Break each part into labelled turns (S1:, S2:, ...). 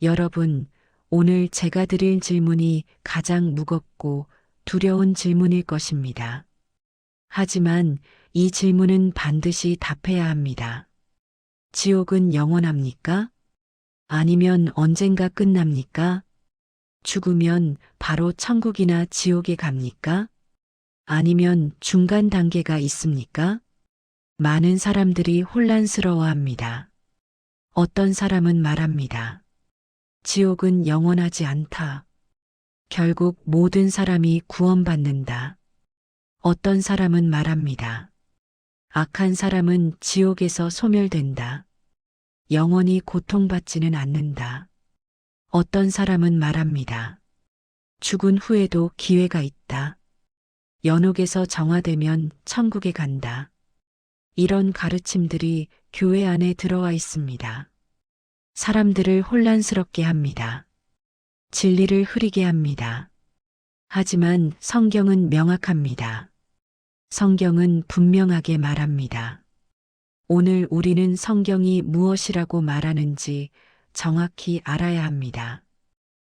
S1: 여러분, 오늘 제가 드릴 질문이 가장 무겁고 두려운 질문일 것입니다. 하지만 이 질문은 반드시 답해야 합니다. 지옥은 영원합니까? 아니면 언젠가 끝납니까? 죽으면 바로 천국이나 지옥에 갑니까? 아니면 중간 단계가 있습니까? 많은 사람들이 혼란스러워합니다. 어떤 사람은 말합니다. 지옥은 영원하지 않다. 결국 모든 사람이 구원받는다. 어떤 사람은 말합니다. 악한 사람은 지옥에서 소멸된다. 영원히 고통받지는 않는다. 어떤 사람은 말합니다. 죽은 후에도 기회가 있다. 연옥에서 정화되면 천국에 간다. 이런 가르침들이 교회 안에 들어와 있습니다. 사람들을 혼란스럽게 합니다. 진리를 흐리게 합니다. 하지만 성경은 명확합니다. 성경은 분명하게 말합니다. 오늘 우리는 성경이 무엇이라고 말하는지 정확히 알아야 합니다.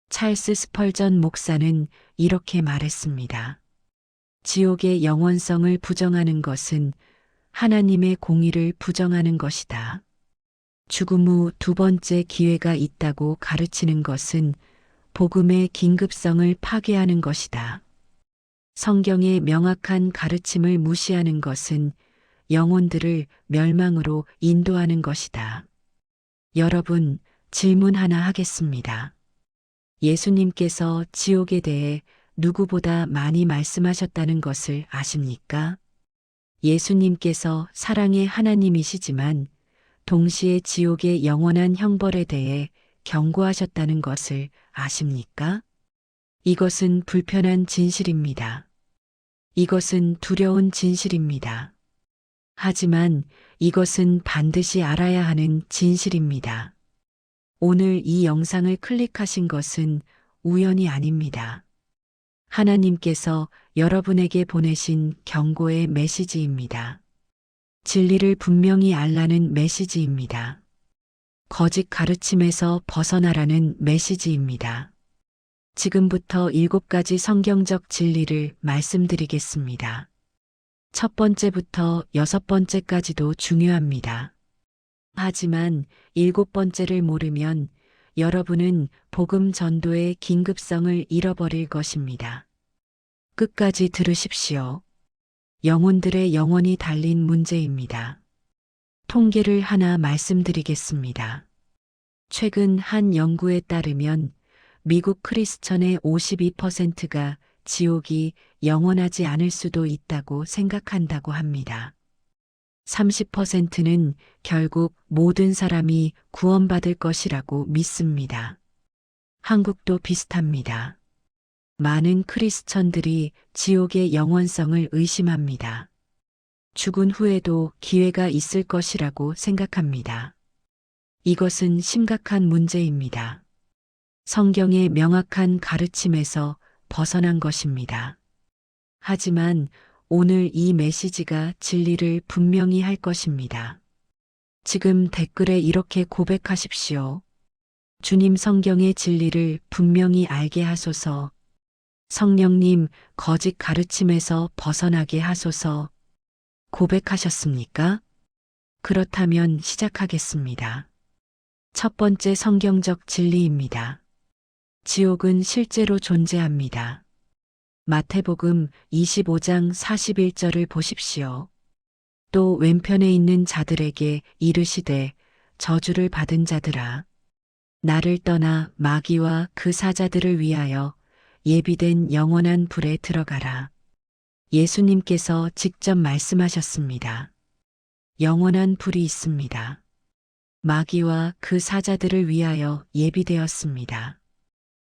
S1: 찰스 스펄전 목사는 이렇게 말했습니다. 지옥의 영원성을 부정하는 것은 하나님의 공의를 부정하는 것이다. 죽음 후 두 번째 기회가 있다고 가르치는 것은 복음의 긴급성을 파괴하는 것이다. 성경의 명확한 가르침을 무시하는 것은 영혼들을 멸망으로 인도하는 것이다. 여러분, 질문 하나 하겠습니다. 예수님께서 지옥에 대해 누구보다 많이 말씀하셨다는 것을 아십니까? 예수님께서 사랑의 하나님이시지만 동시에 지옥의 영원한 형벌에 대해 경고하셨다는 것을 아십니까? 이것은 불편한 진실입니다. 이것은 두려운 진실입니다. 하지만 이것은 반드시 알아야 하는 진실입니다. 오늘 이 영상을 클릭하신 것은 우연이 아닙니다. 하나님께서 여러분에게 보내신 경고의 메시지입니다. 진리를 분명히 알라는 메시지입니다. 거짓 가르침에서 벗어나라는 메시지입니다. 지금부터 7가지 성경적 진리를 말씀드리겠습니다. 첫 번째부터 6번째까지도 중요합니다. 하지만 7번째를 모르면 여러분은 복음 전도의 긴급성을 잃어버릴 것입니다. 끝까지 들으십시오. 영혼들의 영혼이 달린 문제입니다. 통계를 하나 말씀드리겠습니다. 최근 한 연구에 따르면 미국 크리스천의 52%가 지옥이 영원하지 않을 수도 있다고 생각한다고 합니다. 30%는 결국 모든 사람이 구원받을 것이라고 믿습니다. 한국도 비슷합니다. 많은 크리스천들이 지옥의 영원성을 의심합니다. 죽은 후에도 기회가 있을 것이라고 생각합니다. 이것은 심각한 문제입니다. 성경의 명확한 가르침에서 벗어난 것입니다. 하지만 오늘 이 메시지가 진리를 분명히 할 것입니다. 지금 댓글에 이렇게 고백하십시오. 주님, 성경의 진리를 분명히 알게 하소서. 성령님, 거짓 가르침에서 벗어나게 하소서. 고백하셨습니까? 그렇다면 시작하겠습니다. 첫 번째 성경적 진리입니다. 지옥은 실제로 존재합니다. 마태복음 25장 41절을 보십시오. 또 왼편에 있는 자들에게 이르시되 저주를 받은 자들아, 나를 떠나 마귀와 그 사자들을 위하여 예비된 영원한 불에 들어가라. 예수님께서 직접 말씀하셨습니다. 영원한 불이 있습니다. 마귀와 그 사자들을 위하여 예비되었습니다.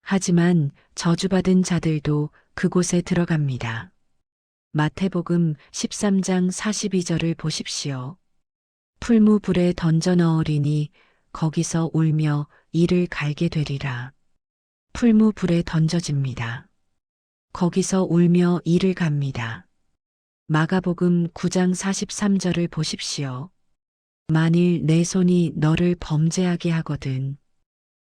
S1: 하지만 저주받은 자들도 그곳에 들어갑니다. 마태복음 13장 42절을 보십시오. 풀무불에 던져 넣으리니 거기서 울며 이를 갈게 되리라. 풀무불에 던져집니다. 거기서 울며 이를 갑니다. 마가복음 9장 43절을 보십시오. 만일 내 손이 너를 범죄하게 하거든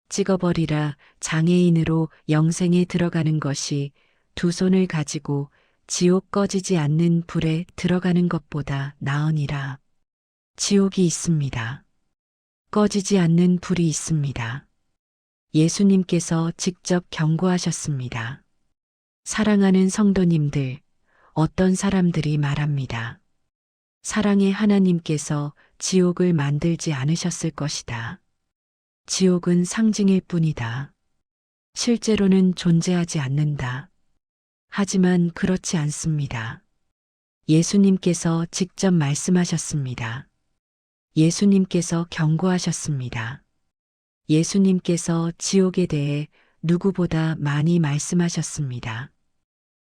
S1: 찍어버리라. 장애인으로 영생에 들어가는 것이 두 손을 가지고 지옥 꺼지지 않는 불에 들어가는 것보다 나으니라. 지옥이 있습니다. 꺼지지 않는 불이 있습니다. 예수님께서 직접 경고하셨습니다. 사랑하는 성도님들, 어떤 사람들이 말합니다. 사랑의 하나님께서 지옥을 만들지 않으셨을 것이다. 지옥은 상징일 뿐이다. 실제로는 존재하지 않는다. 하지만 그렇지 않습니다. 예수님께서 직접 말씀하셨습니다. 예수님께서 경고하셨습니다. 예수님께서 지옥에 대해 누구보다 많이 말씀하셨습니다.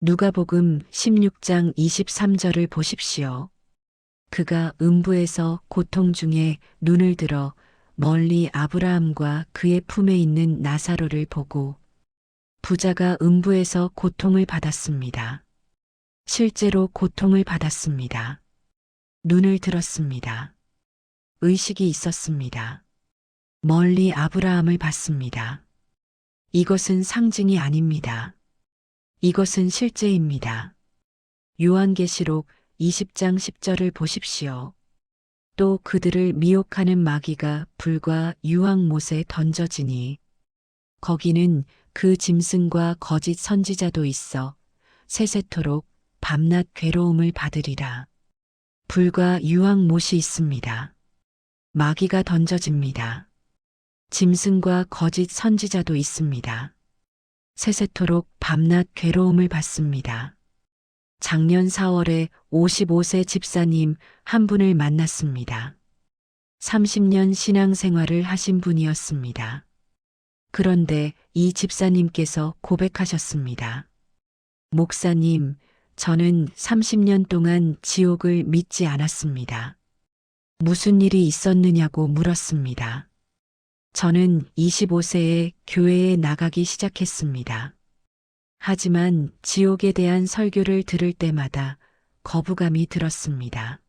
S1: 누가복음 16장 23절을 보십시오. 그가 음부에서 고통 중에 눈을 들어 멀리 아브라함과 그의 품에 있는 나사로를 보고 부자가 음부에서 고통을 받았습니다. 실제로 고통을 받았습니다. 눈을 들었습니다. 의식이 있었습니다. 멀리 아브라함을 봤습니다. 이것은 상징이 아닙니다. 이것은 실제입니다. 요한계시록 20장 10절을 보십시오. 또 그들을 미혹하는 마귀가 불과 유황못에 던져지니 거기는 그 짐승과 거짓 선지자도 있어 세세토록 밤낮 괴로움을 받으리라. 불과 유황못이 있습니다. 마귀가 던져집니다. 짐승과 거짓 선지자도 있습니다. 세세토록 밤낮 괴로움을 받습니다. 작년 4월에 55세 집사님 한 분을 만났습니다. 30년 신앙생활을 하신 분이었습니다. 그런데 이 집사님께서 고백하셨습니다. 목사님, 저는 30년 동안 지옥을 믿지 않았습니다. 무슨 일이 있었느냐고 물었습니다. 저는 25세에 교회에 나가기 시작했습니다. 하지만 지옥에 대한 설교를 들을 때마다 거부감이 들었습니다.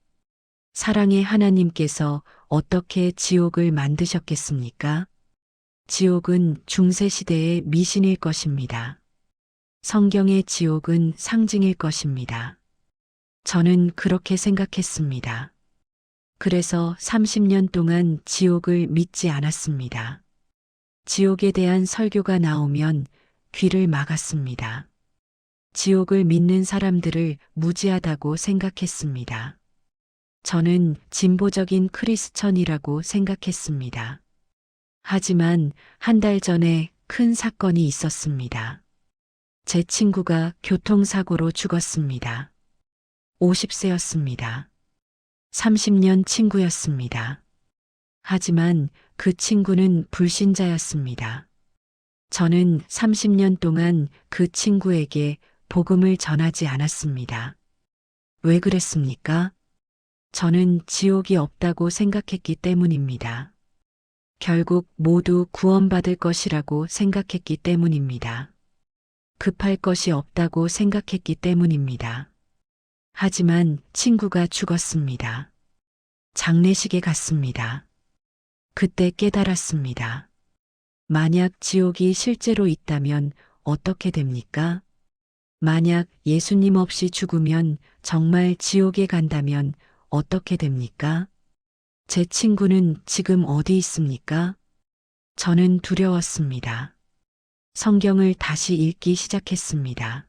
S1: 사랑의 하나님께서 어떻게 지옥을 만드셨겠습니까? 지옥은 중세시대의 미신일 것입니다. 성경의 지옥은 상징일 것입니다. 저는 그렇게 생각했습니다. 그래서 30년 동안 지옥을 믿지 않았습니다. 지옥에 대한 설교가 나오면 귀를 막았습니다. 지옥을 믿는 사람들을 무지하다고 생각했습니다. 저는 진보적인 크리스천이라고 생각했습니다. 하지만 한 달 전에 큰 사건이 있었습니다. 제 친구가 교통사고로 죽었습니다. 50세였습니다. 30년 친구였습니다. 하지만 그 친구는 불신자였습니다. 저는 30년 동안 그 친구에게 복음을 전하지 않았습니다. 왜 그랬습니까? 저는 지옥이 없다고 생각했기 때문입니다. 결국 모두 구원받을 것이라고 생각했기 때문입니다. 급할 것이 없다고 생각했기 때문입니다. 하지만 친구가 죽었습니다. 장례식에 갔습니다. 그때 깨달았습니다. 만약 지옥이 실제로 있다면 어떻게 됩니까? 만약 예수님 없이 죽으면 정말 지옥에 간다면 어떻게 됩니까? 제 친구는 지금 어디 있습니까? 저는 두려웠습니다. 성경을 다시 읽기 시작했습니다.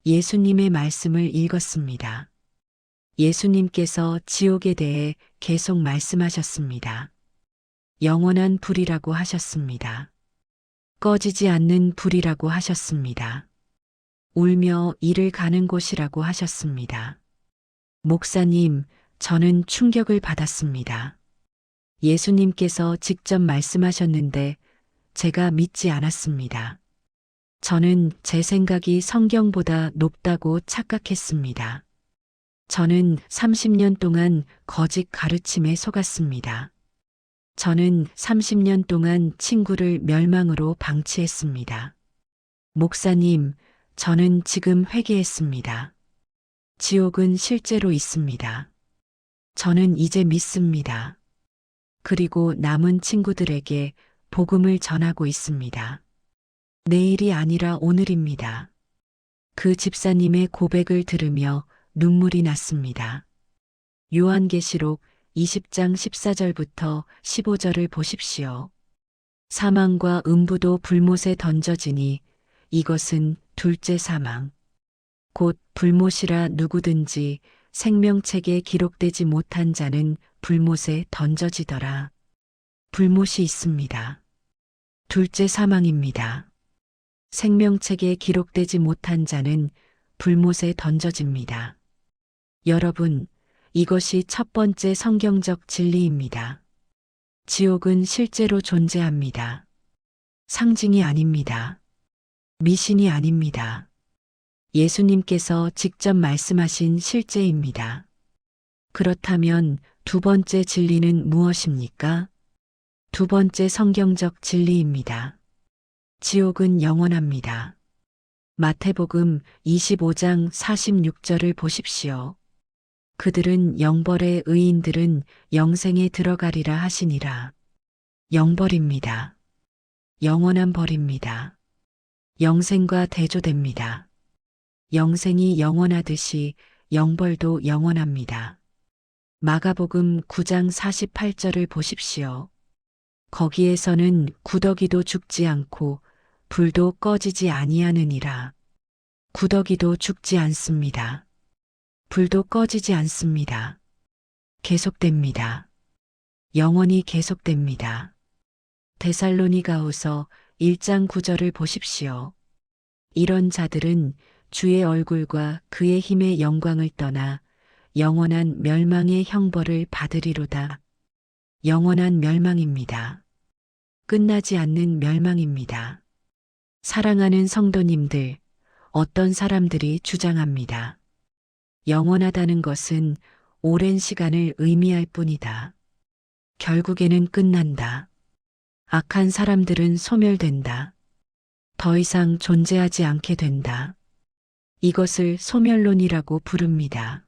S1: 예수님의 말씀을 읽었습니다. 예수님께서 지옥에 대해 계속 말씀하셨습니다. 영원한 불이라고 하셨습니다. 꺼지지 않는 불이라고 하셨습니다. 울며 이를 가는 곳이라고 하셨습니다. 목사님, 저는 충격을 받았습니다. 예수님께서 직접 말씀하셨는데 제가 믿지 않았습니다. 저는 제 생각이 성경보다 높다고 착각했습니다. 저는 30년 동안 거짓 가르침에 속았습니다. 저는 30년 동안 친구를 멸망으로 방치했습니다. 목사님, 저는 지금 회개했습니다. 지옥은 실제로 있습니다. 저는 이제 믿습니다. 그리고 남은 친구들에게 복음을 전하고 있습니다. 내일이 아니라 오늘입니다. 그 집사님의 고백을 들으며 눈물이 났습니다. 요한계시록 20장 14절부터 15절을 보십시오. 사망과 음부도 불못에 던져지니 이것은 둘째 사망. 곧 불못이라 누구든지 생명책에 기록되지 못한 자는 불못에 던져지더라. 불못이 있습니다. 둘째 사망입니다. 생명책에 기록되지 못한 자는 불못에 던져집니다. 여러분, 이것이 첫 번째 성경적 진리입니다. 지옥은 실제로 존재합니다. 상징이 아닙니다. 미신이 아닙니다. 예수님께서 직접 말씀하신 실제입니다. 그렇다면 두 번째 진리는 무엇입니까? 두 번째 성경적 진리입니다. 지옥은 영원합니다. 마태복음 25장 46절을 보십시오. 그들은 영벌의 의인들은 영생에 들어가리라 하시니라. 영벌입니다. 영원한 벌입니다. 영생과 대조됩니다. 영생이 영원하듯이 영벌도 영원합니다. 마가복음 9장 48절을 보십시오. 거기에서는 구더기도 죽지 않고 불도 꺼지지 아니하느니라. 구더기도 죽지 않습니다. 불도 꺼지지 않습니다. 계속됩니다. 영원히 계속됩니다. 데살로니가후서 1장 9절을 보십시오. 이런 자들은 주의 얼굴과 그의 힘의 영광을 떠나 영원한 멸망의 형벌을 받으리로다. 영원한 멸망입니다. 끝나지 않는 멸망입니다. 사랑하는 성도님들, 어떤 사람들이 주장합니다. 영원하다는 것은 오랜 시간을 의미할 뿐이다. 결국에는 끝난다. 악한 사람들은 소멸된다. 더 이상 존재하지 않게 된다. 이것을 소멸론이라고 부릅니다.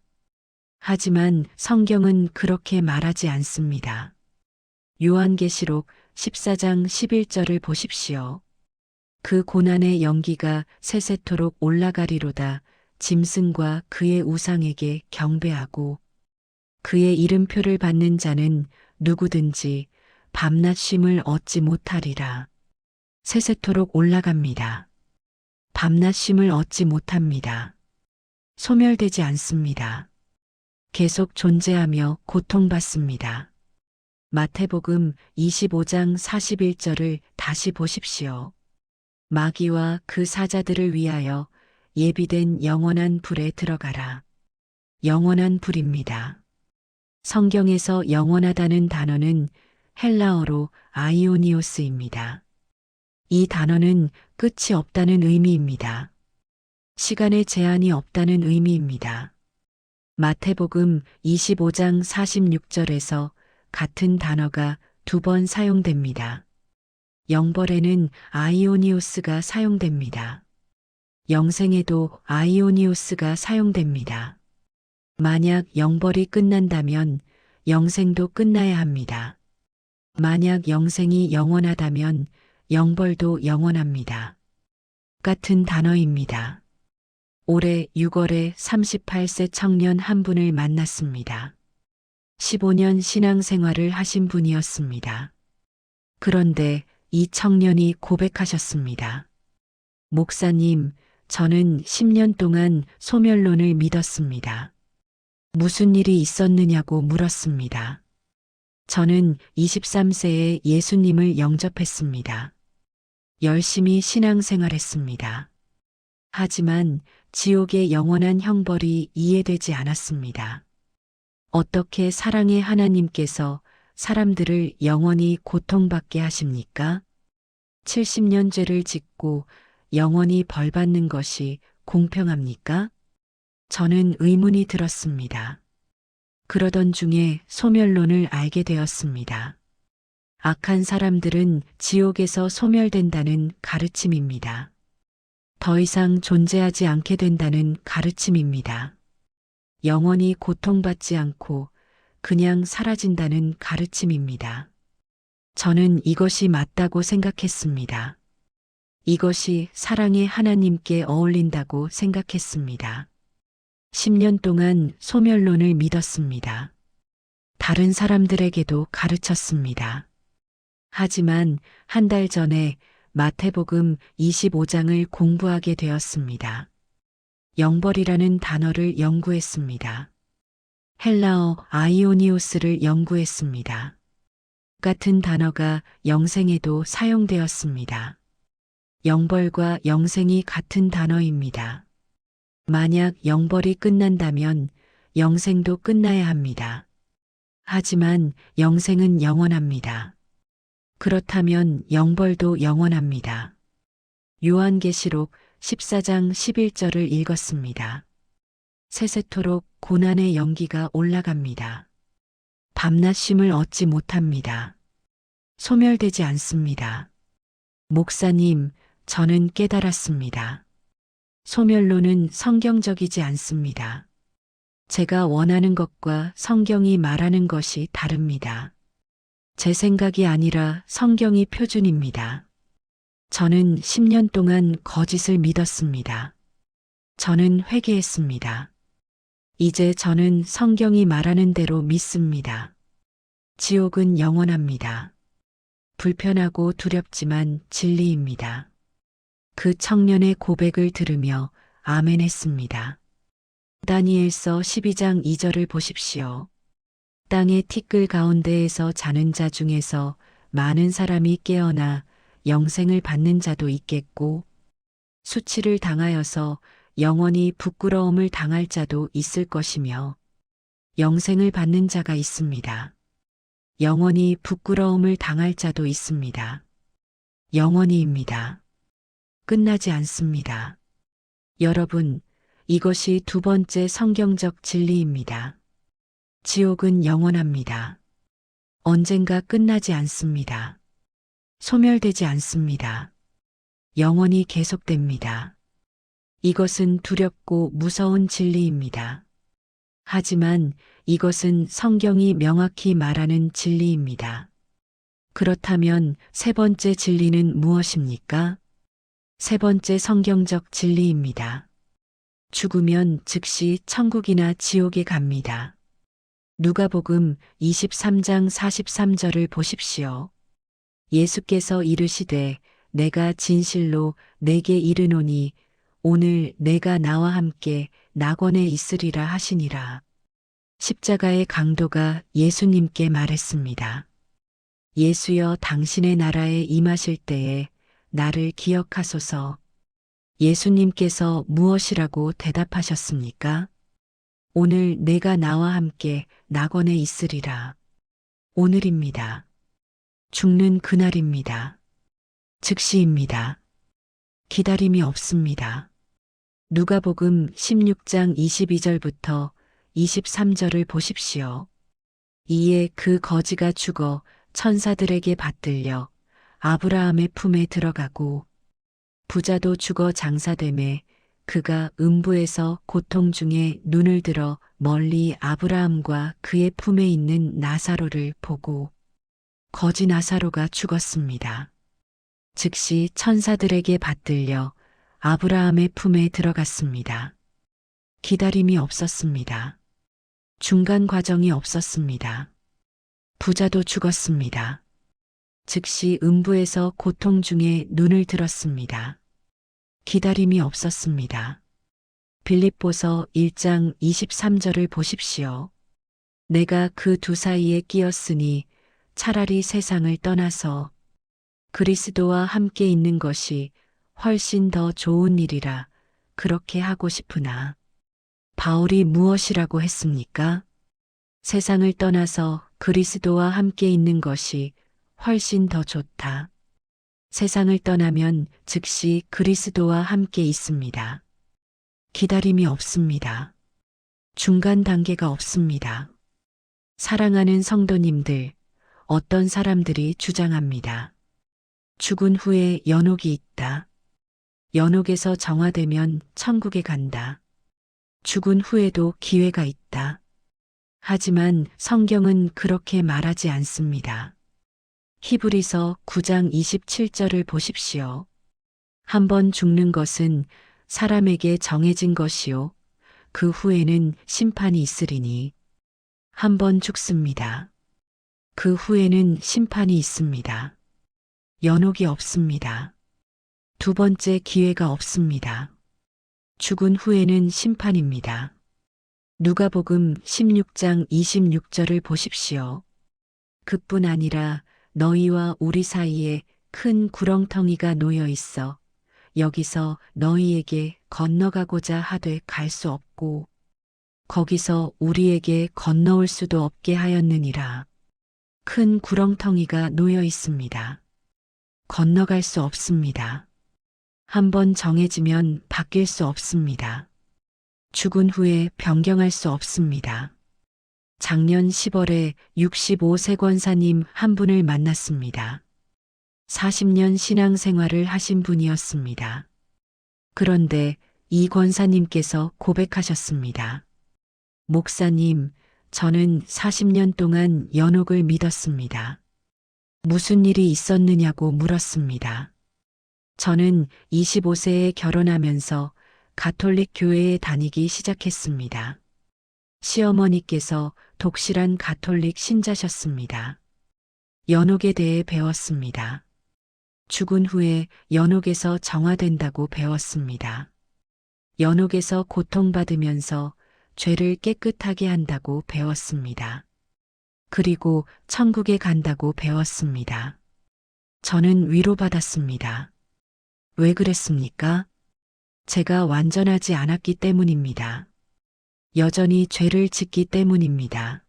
S1: 하지만 성경은 그렇게 말하지 않습니다. 요한계시록 14장 11절을 보십시오. 그 고난의 연기가 세세토록 올라가리로다. 짐승과 그의 우상에게 경배하고 그의 이름표를 받는 자는 누구든지 밤낮 쉼을 얻지 못하리라. 세세토록 올라갑니다. 밤낮 쉼을 얻지 못합니다. 소멸되지 않습니다. 계속 존재하며 고통받습니다. 마태복음 25장 41절을 다시 보십시오. 마귀와 그 사자들을 위하여 예비된 영원한 불에 들어가라. 영원한 불입니다. 성경에서 영원하다는 단어는 헬라어로 아이오니오스입니다. 이 단어는 끝이 없다는 의미입니다. 시간의 제한이 없다는 의미입니다. 마태복음 25장 46절에서 같은 단어가 두 번 사용됩니다. 영벌에는 아이오니오스가 사용됩니다. 영생에도 아이오니오스가 사용됩니다. 만약 영벌이 끝난다면 영생도 끝나야 합니다. 만약 영생이 영원하다면 영벌도 영원합니다. 같은 단어입니다. 올해 6월에 38세 청년 한 분을 만났습니다. 15년 신앙생활을 하신 분이었습니다. 그런데 이 청년이 고백하셨습니다. 목사님, 저는 10년 동안 소멸론을 믿었습니다. 무슨 일이 있었느냐고 물었습니다. 저는 23세에 예수님을 영접했습니다. 열심히 신앙생활했습니다. 하지만 지옥의 영원한 형벌이 이해되지 않았습니다. 어떻게 사랑의 하나님께서 사람들을 영원히 고통받게 하십니까? 70년 죄를 짓고 영원히 벌받는 것이 공평합니까? 저는 의문이 들었습니다. 그러던 중에 소멸론을 알게 되었습니다. 악한 사람들은 지옥에서 소멸된다는 가르침입니다. 더 이상 존재하지 않게 된다는 가르침입니다. 영원히 고통받지 않고 그냥 사라진다는 가르침입니다. 저는 이것이 맞다고 생각했습니다. 이것이 사랑의 하나님께 어울린다고 생각했습니다. 10년 동안 소멸론을 믿었습니다. 다른 사람들에게도 가르쳤습니다. 하지만 한 달 전에 마태복음 25장을 공부하게 되었습니다. 영벌이라는 단어를 연구했습니다. 헬라어 아이오니오스를 연구했습니다. 같은 단어가 영생에도 사용되었습니다. 영벌과 영생이 같은 단어입니다. 만약 영벌이 끝난다면 영생도 끝나야 합니다. 하지만 영생은 영원합니다. 그렇다면 영벌도 영원합니다. 요한계시록 14장 11절을 읽었습니다. 세세토록 고난의 연기가 올라갑니다. 밤낮 쉼을 얻지 못합니다. 소멸되지 않습니다. 목사님, 저는 깨달았습니다. 소멸론은 성경적이지 않습니다. 제가 원하는 것과 성경이 말하는 것이 다릅니다. 제 생각이 아니라 성경이 표준입니다. 저는 10년 동안 거짓을 믿었습니다. 저는 회개했습니다. 이제 저는 성경이 말하는 대로 믿습니다. 지옥은 영원합니다. 불편하고 두렵지만 진리입니다. 그 청년의 고백을 들으며 아멘 했습니다. 다니엘서 12장 2절을 보십시오. 땅의 티끌 가운데에서 자는 자 중에서 많은 사람이 깨어나 영생을 받는 자도 있겠고 수치를 당하여서 영원히 부끄러움을 당할 자도 있을 것이며 영생을 받는 자가 있습니다. 영원히 부끄러움을 당할 자도 있습니다. 영원히입니다. 끝나지 않습니다. 여러분, 이것이 두 번째 성경적 진리입니다. 지옥은 영원합니다. 언젠가 끝나지 않습니다. 소멸되지 않습니다. 영원히 계속됩니다. 이것은 두렵고 무서운 진리입니다. 하지만 이것은 성경이 명확히 말하는 진리입니다. 그렇다면 세 번째 진리는 무엇입니까? 세 번째 성경적 진리입니다. 죽으면 즉시 천국이나 지옥에 갑니다. 누가복음 23장 43절을 보십시오. 예수께서 이르시되 내가 진실로 내게 이르노니 오늘 내가 나와 함께 낙원에 있으리라 하시니라. 십자가의 강도가 예수님께 말했습니다. 예수여 당신의 나라에 임하실 때에 나를 기억하소서. 예수님께서 무엇이라고 대답하셨습니까? 오늘 내가 나와 함께 낙원에 있으리라. 오늘입니다. 죽는 그날입니다. 즉시입니다. 기다림이 없습니다. 누가복음 16장 22절부터 23절을 보십시오. 이에 그 거지가 죽어 천사들에게 받들려 아브라함의 품에 들어가고 부자도 죽어 장사되매 그가 음부에서 고통 중에 눈을 들어 멀리 아브라함과 그의 품에 있는 나사로를 보고 거지 나사로가 죽었습니다. 즉시 천사들에게 받들려 아브라함의 품에 들어갔습니다. 기다림이 없었습니다. 중간 과정이 없었습니다. 부자도 죽었습니다. 즉시 음부에서 고통 중에 눈을 들었습니다. 기다림이 없었습니다. 빌립보서 1장 23절을 보십시오. 내가 그 두 사이에 끼었으니 차라리 세상을 떠나서 그리스도와 함께 있는 것이 훨씬 더 좋은 일이라 그렇게 하고 싶으나 바울이 무엇이라고 했습니까? 세상을 떠나서 그리스도와 함께 있는 것이 훨씬 더 좋다. 세상을 떠나면 즉시 그리스도와 함께 있습니다. 기다림이 없습니다. 중간 단계가 없습니다. 사랑하는 성도님들, 어떤 사람들이 주장합니다. 죽은 후에 연옥이 있다. 연옥에서 정화되면 천국에 간다. 죽은 후에도 기회가 있다. 하지만 성경은 그렇게 말하지 않습니다. 히브리서 9장 27절을 보십시오. 한 번 죽는 것은 사람에게 정해진 것이요. 그 후에는 심판이 있으리니. 한 번 죽습니다. 그 후에는 심판이 있습니다. 연옥이 없습니다. 두 번째 기회가 없습니다. 죽은 후에는 심판입니다. 누가복음 16장 26절을 보십시오. 그뿐 아니라 너희와 우리 사이에 큰 구렁텅이가 놓여 있어 여기서 너희에게 건너가고자 하되 갈 수 없고 거기서 우리에게 건너올 수도 없게 하였느니라. 큰 구렁텅이가 놓여 있습니다. 건너갈 수 없습니다. 한번 정해지면 바뀔 수 없습니다. 죽은 후에 변경할 수 없습니다. 작년 10월에 65세 권사님 한 분을 만났습니다. 40년 신앙생활을 하신 분이었습니다. 그런데 이 권사님께서 고백하셨습니다. 목사님, 저는 40년 동안 연옥을 믿었습니다. 무슨 일이 있었느냐고 물었습니다. 저는 25세에 결혼하면서 가톨릭 교회에 다니기 시작했습니다. 시어머니께서 독실한 가톨릭 신자셨습니다. 연옥에 대해 배웠습니다. 죽은 후에 연옥에서 정화된다고 배웠습니다. 연옥에서 고통받으면서 죄를 깨끗하게 한다고 배웠습니다. 그리고 천국에 간다고 배웠습니다. 저는 위로받았습니다. 왜 그랬습니까? 제가 완전하지 않았기 때문입니다. 여전히 죄를 짓기 때문입니다.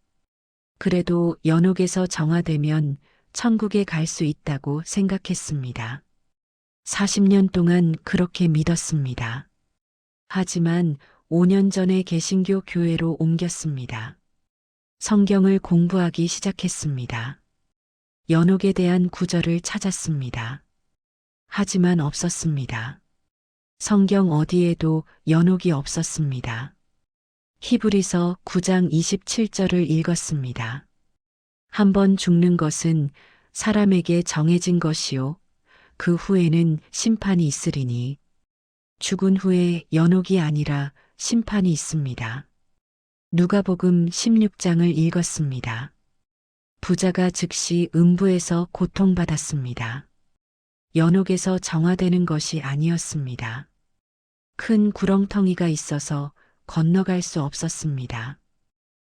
S1: 그래도 연옥에서 정화되면 천국에 갈 수 있다고 생각했습니다. 40년 동안 그렇게 믿었습니다. 하지만 5년 전에 개신교 교회로 옮겼습니다. 성경을 공부하기 시작했습니다. 연옥에 대한 구절을 찾았습니다. 하지만 없었습니다. 성경 어디에도 연옥이 없었습니다. 히브리서 9장 27절을 읽었습니다. 한 번 죽는 것은 사람에게 정해진 것이요. 그 후에는 심판이 있으리니. 죽은 후에 연옥이 아니라 심판이 있습니다. 누가복음 16장을 읽었습니다. 부자가 즉시 음부에서 고통받았습니다. 연옥에서 정화되는 것이 아니었습니다. 큰 구렁텅이가 있어서 건너갈 수 없었습니다.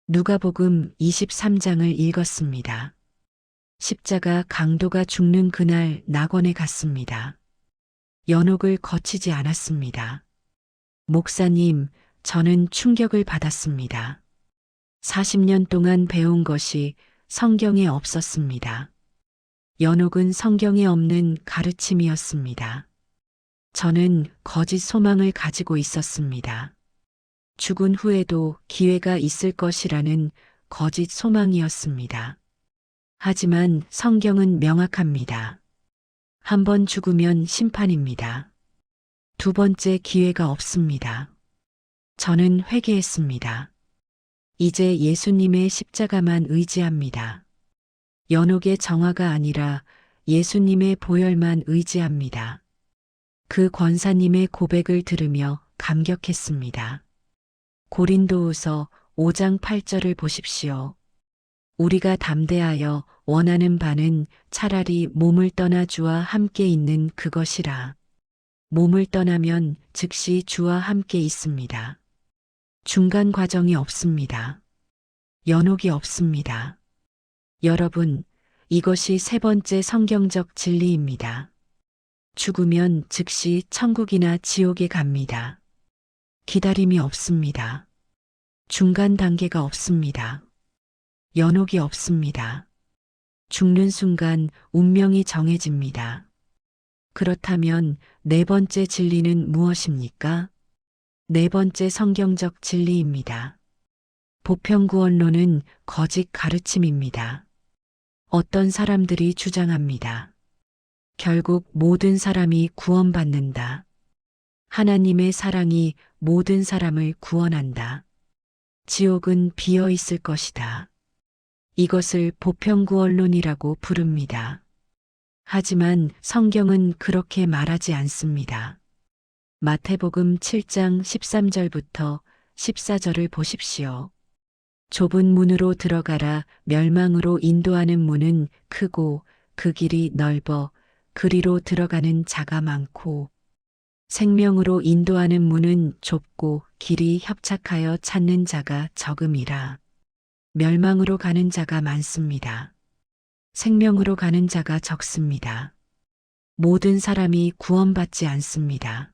S1: 누가복음 23장을 읽었습니다. 십자가 강도가 죽는 그날 낙원에 갔습니다. 연옥을 거치지 않았습니다. 목사님, 저는 충격을 받았습니다. 40년 동안 배운 것이 성경에 없었습니다. 연옥은 성경에 없는 가르침이었습니다. 저는 거짓 소망을 가지고 있었습니다. 죽은 후에도 기회가 있을 것이라는 거짓 소망이었습니다. 하지만 성경은 명확합니다. 한 번 죽으면 심판입니다. 두 번째 기회가 없습니다. 저는 회개했습니다. 이제 예수님의 십자가만 의지합니다. 연옥의 정화가 아니라 예수님의 보혈만 의지합니다. 그 권사님의 고백을 들으며 감격했습니다. 고린도후서 5장 8절을 보십시오. 우리가 담대하여 원하는 바는 차라리 몸을 떠나 주와 함께 있는 그것이라. 몸을 떠나면 즉시 주와 함께 있습니다. 중간 과정이 없습니다. 연옥이 없습니다. 여러분, 이것이 세 번째 성경적 진리입니다. 죽으면 즉시 천국이나 지옥에 갑니다. 기다림이 없습니다. 중간 단계가 없습니다. 연옥이 없습니다. 죽는 순간 운명이 정해집니다. 그렇다면 네 번째 진리는 무엇입니까? 네 번째 성경적 진리입니다. 보편구원론은 거짓 가르침입니다. 어떤 사람들이 주장합니다. 결국 모든 사람이 구원받는다. 하나님의 사랑이 모든 사람을 구원한다. 지옥은 비어 있을 것이다. 이것을 보편구원론이라고 부릅니다. 하지만 성경은 그렇게 말하지 않습니다. 마태복음 7장 13절부터 14절을 보십시오. 좁은 문으로 들어가라. 멸망으로 인도하는 문은 크고 그 길이 넓어 그리로 들어가는 자가 많고, 생명으로 인도하는 문은 좁고 길이 협착하여 찾는 자가 적음이라. 멸망으로 가는 자가 많습니다. 생명으로 가는 자가 적습니다. 모든 사람이 구원받지 않습니다.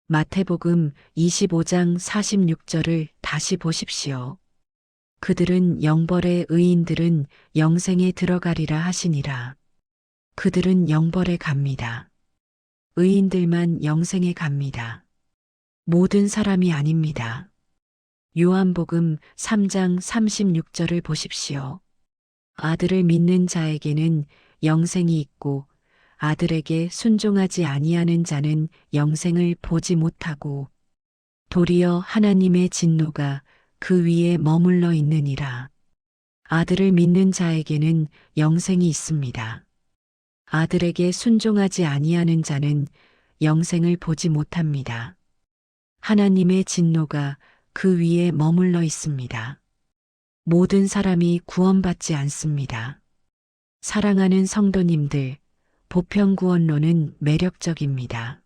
S1: 마태복음 25장 46절을 다시 보십시오. 그들은 영벌의 의인들은 영생에 들어가리라 하시니라. 그들은 영벌에 갑니다. 의인들만 영생에 갑니다. 모든 사람이 아닙니다. 요한복음 3장 36절을 보십시오. 아들을 믿는 자에게는 영생이 있고 아들에게 순종하지 아니하는 자는 영생을 보지 못하고 도리어 하나님의 진노가 그 위에 머물러 있느니라. 아들을 믿는 자에게는 영생이 있습니다. 아들에게 순종하지 아니하는 자는 영생을 보지 못합니다. 하나님의 진노가 그 위에 머물러 있습니다. 모든 사람이 구원받지 않습니다. 사랑하는 성도님들, 보편구원론은 매력적입니다.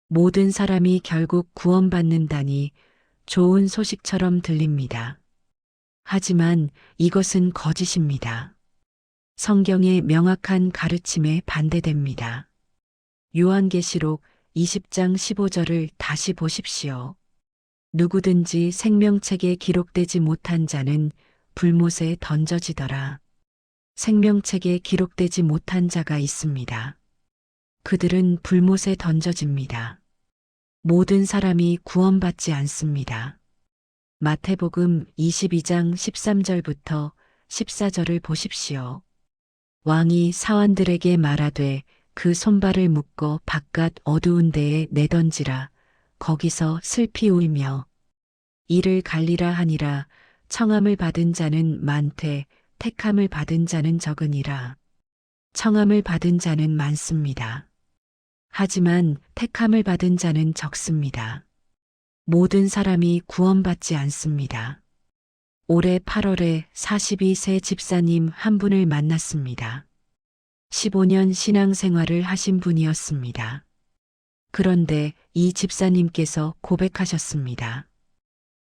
S1: 모든 사람이 결국 구원받는다니 좋은 소식처럼 들립니다. 하지만 이것은 거짓입니다. 성경의 명확한 가르침에 반대됩니다. 요한계시록 20장 15절을 다시 보십시오. 누구든지 생명책에 기록되지 못한 자는 불못에 던져지더라. 생명책에 기록되지 못한 자가 있습니다. 그들은 불못에 던져집니다. 모든 사람이 구원받지 않습니다. 마태복음 22장 13절부터 14절을 보십시오. 왕이 사환들에게 말하되 그 손발을 묶어 바깥 어두운 데에 내던지라. 거기서 슬피 울며 이를 갈리라 하니라. 청함을 받은 자는 많되 택함을 받은 자는 적으니라. 청함을 받은 자는 많습니다. 하지만 택함을 받은 자는 적습니다. 모든 사람이 구원받지 않습니다. 올해 8월에 42세 집사님 한 분을 만났습니다. 15년 신앙생활을 하신 분이었습니다. 그런데 이 집사님께서 고백하셨습니다.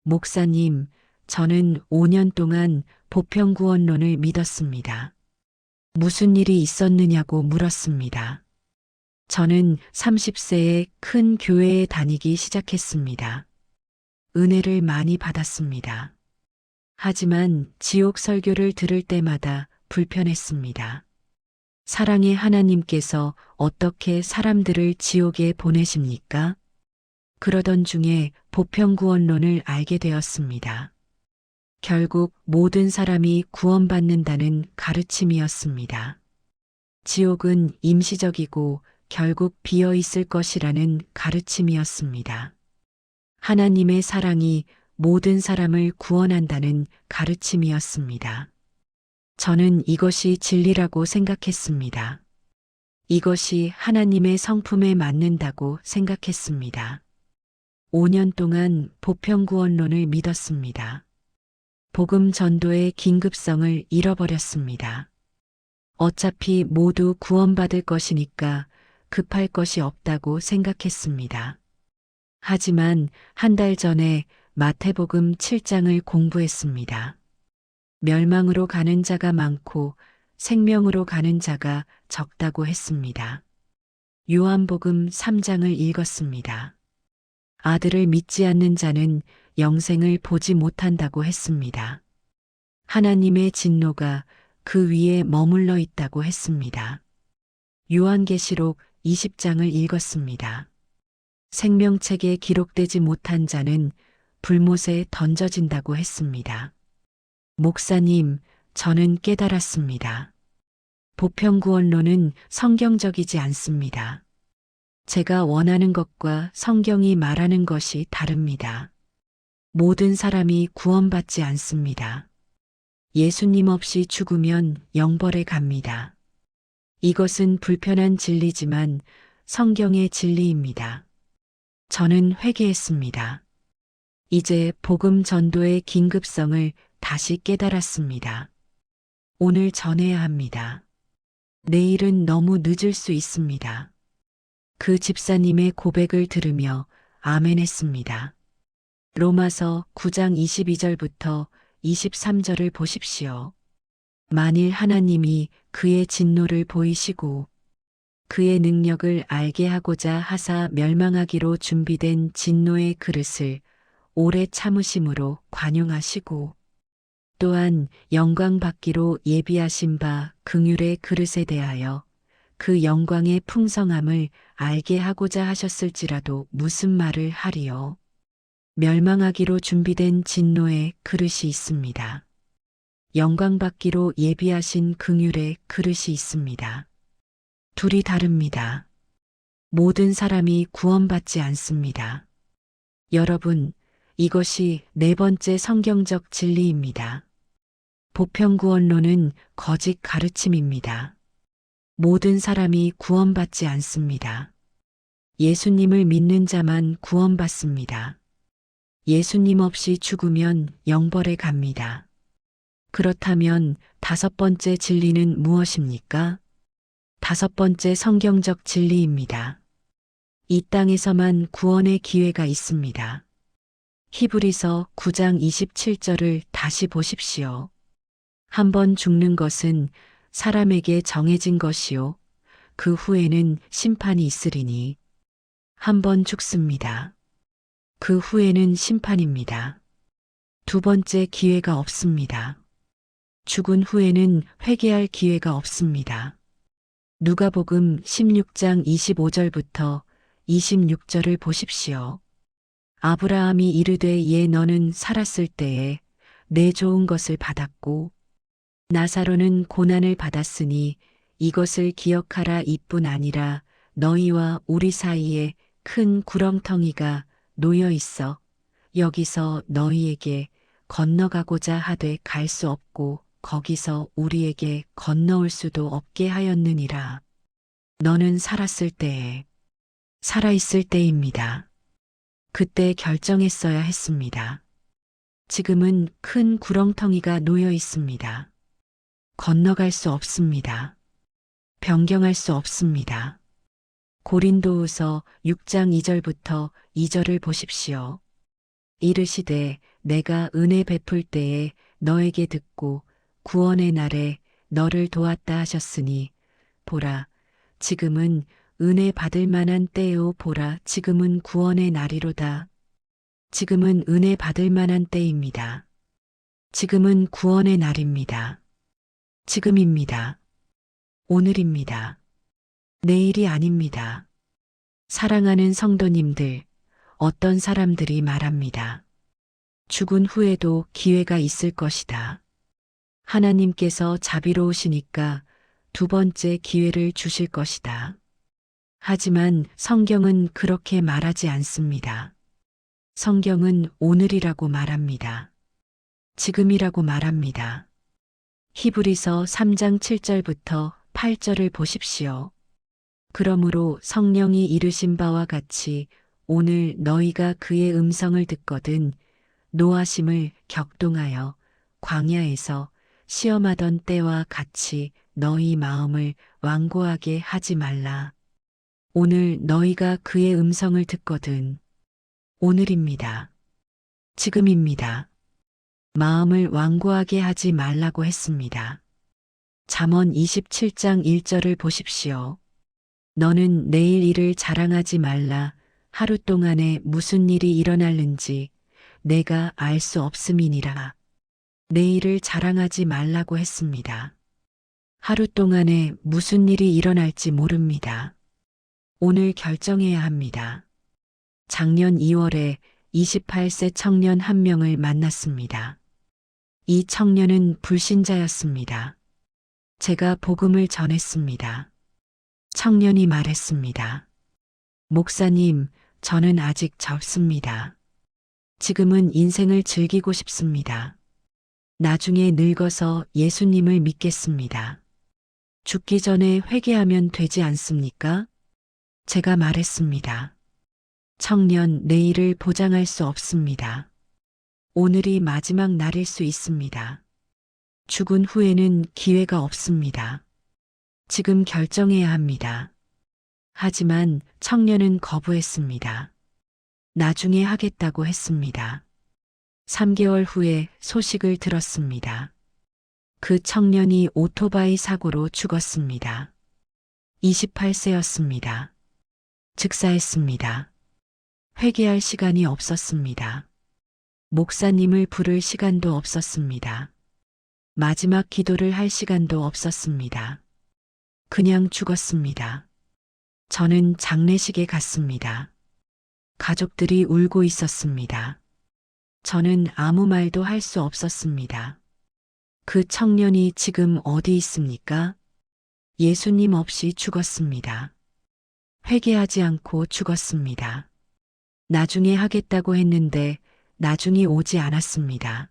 S1: 목사님, 저는 5년 동안 보편구원론을 믿었습니다. 무슨 일이 있었느냐고 물었습니다. 저는 30세에 큰 교회에 다니기 시작했습니다. 은혜를 많이 받았습니다. 하지만 지옥 설교를 들을 때마다 불편했습니다. 사랑의 하나님께서 어떻게 사람들을 지옥에 보내십니까? 그러던 중에 보편구원론을 알게 되었습니다. 결국 모든 사람이 구원받는다는 가르침이었습니다. 지옥은 임시적이고 결국 비어 있을 것이라는 가르침이었습니다. 하나님의 사랑이 모든 사람을 구원한다는 가르침이었습니다. 저는 이것이 진리라고 생각했습니다. 이것이 하나님의 성품에 맞는다고 생각했습니다. 5년 동안 보편구원론을 믿었습니다. 복음 전도의 긴급성을 잃어버렸습니다. 어차피 모두 구원받을 것이니까 급할 것이 없다고 생각했습니다. 하지만 한 달 전에 마태복음 7장을 공부했습니다. 멸망으로 가는 자가 많고 생명으로 가는 자가 적다고 했습니다. 요한복음 3장을 읽었습니다. 아들을 믿지 않는 자는 영생을 보지 못한다고 했습니다. 하나님의 진노가 그 위에 머물러 있다고 했습니다. 요한계시록 20장을 읽었습니다. 생명책에 기록되지 못한 자는 불못에 던져진다고 했습니다. 목사님, 저는 깨달았습니다. 보편구원론은 성경적이지 않습니다. 제가 원하는 것과 성경이 말하는 것이 다릅니다. 모든 사람이 구원받지 않습니다. 예수님 없이 죽으면 영벌에 갑니다. 이것은 불편한 진리지만 성경의 진리입니다. 저는 회개했습니다. 이제 복음 전도의 긴급성을 다시 깨달았습니다. 오늘 전해야 합니다. 내일은 너무 늦을 수 있습니다. 그 집사님의 고백을 들으며 아멘했습니다. 로마서 9장 22절부터 23절을 보십시오. 만일 하나님이 그의 진노를 보이시고 그의 능력을 알게 하고자 하사 멸망하기로 준비된 진노의 그릇을 오래 참으심으로 관용하시고 또한 영광 받기로 예비하신 바 긍휼의 그릇에 대하여 그 영광의 풍성함을 알게 하고자 하셨을지라도 무슨 말을 하리요. 멸망하기로 준비된 진노의 그릇이 있습니다. 영광 받기로 예비하신 긍휼의 그릇이 있습니다. 둘이 다릅니다. 모든 사람이 구원받지 않습니다. 여러분, 이것이 네 번째 성경적 진리입니다. 보편구원론은 거짓 가르침입니다. 모든 사람이 구원받지 않습니다. 예수님을 믿는 자만 구원받습니다. 예수님 없이 죽으면 영벌에 갑니다. 그렇다면 다섯 번째 진리는 무엇입니까? 다섯 번째 성경적 진리입니다. 이 땅에서만 구원의 기회가 있습니다. 히브리서 9장 27절을 다시 보십시오. 한 번 죽는 것은 사람에게 정해진 것이요. 그 후에는 심판이 있으리니. 한 번 죽습니다. 그 후에는 심판입니다. 두 번째 기회가 없습니다. 죽은 후에는 회개할 기회가 없습니다. 누가복음 16장 25절부터 26절을 보십시오. 아브라함이 이르되 예 너는 살았을 때에 내 좋은 것을 받았고 나사로는 고난을 받았으니 이것을 기억하라 이뿐 아니라 너희와 우리 사이에 큰 구렁텅이가 놓여 있어 여기서 너희에게 건너가고자 하되 갈 수 없고 거기서 우리에게 건너올 수도 없게 하였느니라. 너는 살았을 때에 살아있을 때입니다. 그때 결정했어야 했습니다. 지금은 큰 구렁텅이가 놓여 있습니다. 건너갈 수 없습니다. 변경할 수 없습니다. 고린도후서 6장 2절부터 2절을 보십시오. 이르시되 내가 은혜 베풀 때에 너에게 듣고 구원의 날에 너를 도왔다 하셨으니 보라 지금은 은혜 받을 만한 때요 보라 지금은 구원의 날이로다. 지금은 은혜 받을 만한 때입니다. 지금은 구원의 날입니다. 지금입니다. 오늘입니다. 내일이 아닙니다. 사랑하는 성도님들, 어떤 사람들이 말합니다. 죽은 후에도 기회가 있을 것이다. 하나님께서 자비로우시니까 두 번째 기회를 주실 것이다. 하지만 성경은 그렇게 말하지 않습니다. 성경은 오늘이라고 말합니다. 지금이라고 말합니다. 히브리서 3장 7절부터 8절을 보십시오. 그러므로 성령이 이르신 바와 같이 오늘 너희가 그의 음성을 듣거든 노하심을 격동하여 광야에서 시험하던 때와 같이 너희 마음을 완고하게 하지 말라. 오늘 너희가 그의 음성을 듣거든 오늘입니다. 지금입니다. 마음을 완고하게 하지 말라고 했습니다. 잠언 27장 1절을 보십시오. 너는 내일 일을 자랑하지 말라. 하루 동안에 무슨 일이 일어날는지 내가 알 수 없음이니라. 내일을 자랑하지 말라고 했습니다. 하루 동안에 무슨 일이 일어날지 모릅니다. 오늘 결정해야 합니다. 작년 2월에 28세 청년 한 명을 만났습니다. 이 청년은 불신자였습니다. 제가 복음을 전했습니다. 청년이 말했습니다. 목사님, 저는 아직 젊습니다. 지금은 인생을 즐기고 싶습니다. 나중에 늙어서 예수님을 믿겠습니다. 죽기 전에 회개하면 되지 않습니까? 제가 말했습니다. 청년, 내일을 보장할 수 없습니다. 오늘이 마지막 날일 수 있습니다. 죽은 후에는 기회가 없습니다. 지금 결정해야 합니다. 하지만 청년은 거부했습니다. 나중에 하겠다고 했습니다. 3개월 후에 소식을 들었습니다. 그 청년이 오토바이 사고로 죽었습니다. 28세였습니다. 즉사했습니다. 회개할 시간이 없었습니다. 목사님을 부를 시간도 없었습니다. 마지막 기도를 할 시간도 없었습니다. 그냥 죽었습니다. 저는 장례식에 갔습니다. 가족들이 울고 있었습니다. 저는 아무 말도 할 수 없었습니다. 그 청년이 지금 어디 있습니까? 예수님 없이 죽었습니다. 회개하지 않고 죽었습니다. 나중에 하겠다고 했는데 나중이 오지 않았습니다.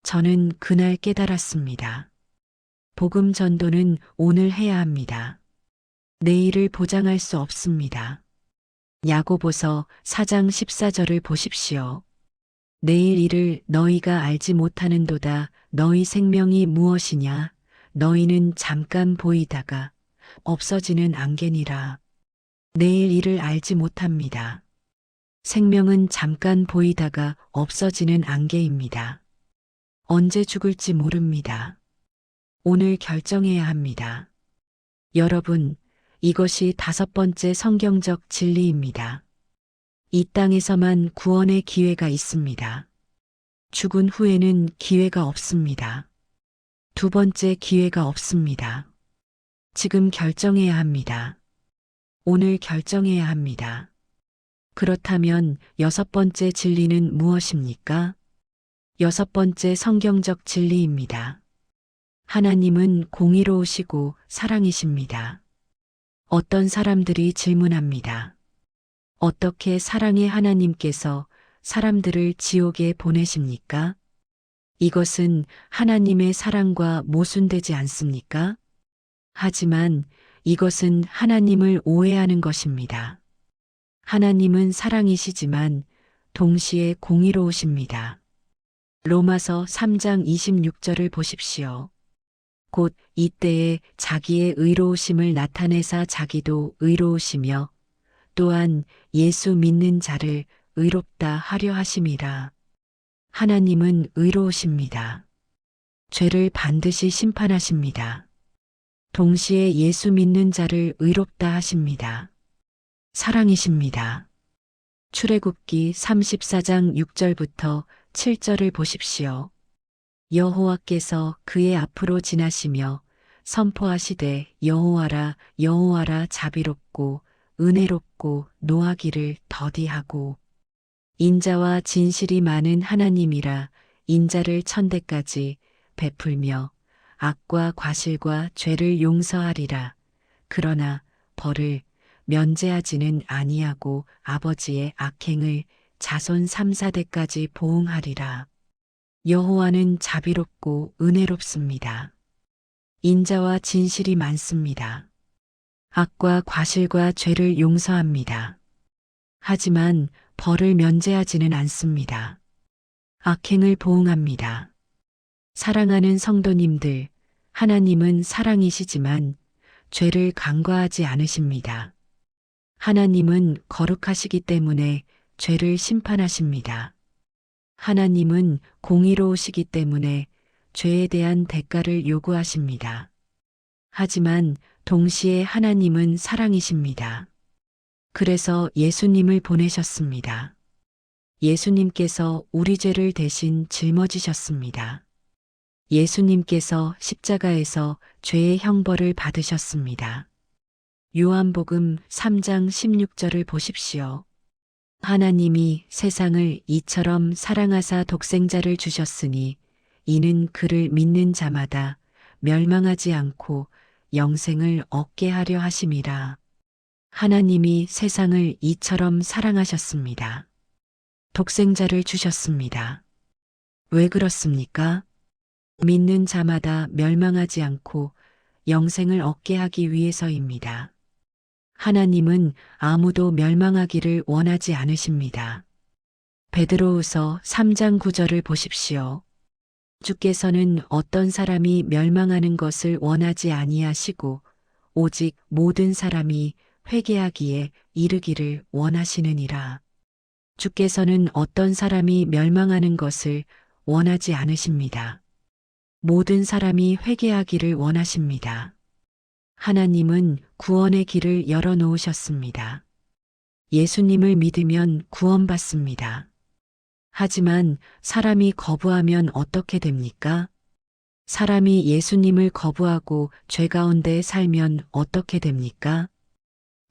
S1: 저는 그날 깨달았습니다. 복음 전도는 오늘 해야 합니다. 내일을 보장할 수 없습니다. 야고보서 4장 14절을 보십시오. 내일 일을 너희가 알지 못하는도다. 너희 생명이 무엇이냐? 너희는 잠깐 보이다가 없어지는 안개니라. 내일 일을 알지 못합니다. 생명은 잠깐 보이다가 없어지는 안개입니다. 언제 죽을지 모릅니다. 오늘 결정해야 합니다. 여러분, 이것이 5번째 성경적 진리입니다. 이 땅에서만 구원의 기회가 있습니다. 죽은 후에는 기회가 없습니다. 2번째 기회가 없습니다. 지금 결정해야 합니다. 오늘 결정해야 합니다. 그렇다면 6번째 진리는 무엇입니까? 6번째 성경적 진리입니다. 하나님은 공의로우시고 사랑이십니다. 어떤 사람들이 질문합니다. 어떻게 사랑의 하나님께서 사람들을 지옥에 보내십니까? 이것은 하나님의 사랑과 모순되지 않습니까? 하지만 이것은 하나님을 오해하는 것입니다. 하나님은 사랑이시지만 동시에 공의로우십니다. 로마서 3장 26절을 보십시오. 곧 이때에 자기의 의로우심을 나타내사 자기도 의로우시며 또한 예수 믿는 자를 의롭다 하려 하심이라. 하나님은 의로우십니다. 죄를 반드시 심판하십니다. 동시에 예수 믿는 자를 의롭다 하십니다. 사랑이십니다. 출애굽기 34장 6절부터 7절을 보십시오. 여호와께서 그의 앞으로 지나시며 선포하시되 여호와라 여호와라 자비롭고 은혜롭고 노하기를 더디하고 인자와 진실이 많은 하나님이라. 인자를 천대까지 베풀며 악과 과실과 죄를 용서하리라. 그러나 벌을 면제하지는 아니하고 아버지의 악행을 자손 3, 4대까지 보응하리라. 여호와는 자비롭고 은혜롭습니다. 인자와 진실이 많습니다. 악과 과실과 죄를 용서합니다. 하지만 벌을 면제하지는 않습니다. 악행을 보응합니다. 사랑하는 성도님들, 하나님은 사랑이시지만 죄를 간과하지 않으십니다. 하나님은 거룩하시기 때문에 죄를 심판하십니다. 하나님은 공의로우시기 때문에 죄에 대한 대가를 요구하십니다. 하지만 동시에 하나님은 사랑이십니다. 그래서 예수님을 보내셨습니다. 예수님께서 우리 죄를 대신 짊어지셨습니다. 예수님께서 십자가에서 죄의 형벌을 받으셨습니다. 요한복음 3장 16절을 보십시오. 하나님이 세상을 이처럼 사랑하사 독생자를 주셨으니 이는 그를 믿는 자마다 멸망하지 않고 영생을 얻게 하려 하심이라. 하나님이 세상을 이처럼 사랑하셨습니다. 독생자를 주셨습니다. 왜 그렇습니까? 믿는 자마다 멸망하지 않고 영생을 얻게 하기 위해서입니다. 하나님은 아무도 멸망하기를 원하지 않으십니다. 베드로후서 3장 9절을 보십시오. 주께서는 어떤 사람이 멸망하는 것을 원하지 아니하시고 오직 모든 사람이 회개하기에 이르기를 원하시느니라. 주께서는 어떤 사람이 멸망하는 것을 원하지 않으십니다. 모든 사람이 회개하기를 원하십니다. 하나님은 구원의 길을 열어놓으셨습니다. 예수님을 믿으면 구원받습니다. 하지만 사람이 거부하면 어떻게 됩니까? 사람이 예수님을 거부하고 죄 가운데 살면 어떻게 됩니까?